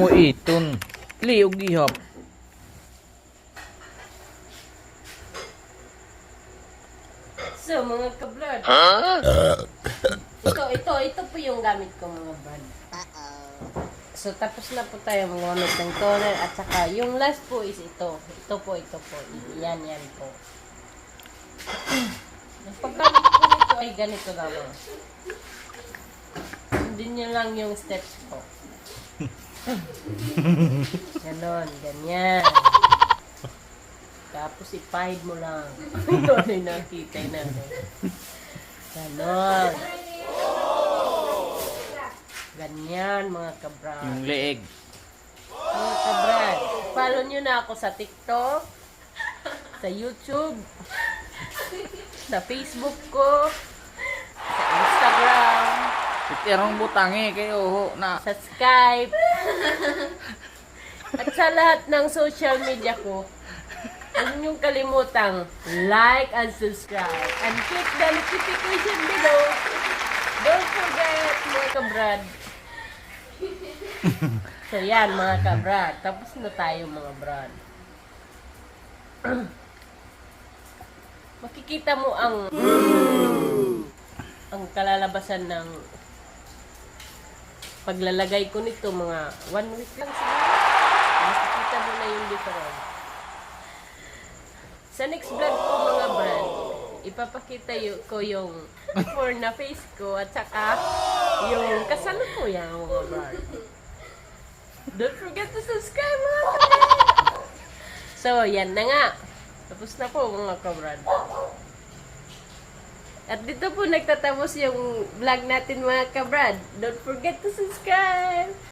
mo iton. Liog gihap. So, mga ka-brad. Ito po yung gamit ko, mga brad. So, tapos na po tayo gumamit ng toner. At saka, yung last po is ito. Ito po. Yan po. Ang paggamit po nito ay ganito lamang. Hindi nyo lang yung steps po. Ganon, ganyan. Tapos ipahid mo lang. Ito na yung nakita natin. Ganon. Ganyan, mga kabrad. Yung leeg. Mga kabrad, follow nyo na ako sa TikTok, sa YouTube, sa Facebook ko, sa Instagram, Itirang butangi kayo na. sa Skype, at sa lahat ng social media ko. Huwag niyong kalimutang like and subscribe and click the notification below. Don't forget, mga kabrad. So yan, mga kabrad. Tapos na tayo, mga brad. Makikita mo ang kalalabasan ng paglalagay ko nito, mga 1 week lang siguro. Makikita mo na yung difference. Sa next vlog ko, mga brad, ipapakita ko yung before na face ko at saka yung kasalukuyan, mga brad. Don't forget to subscribe, mga kabrad! So, yan na nga. Tapos na po, mga kabrad. At dito po nagtatapos yung vlog natin, mga kabrad. Don't forget to subscribe!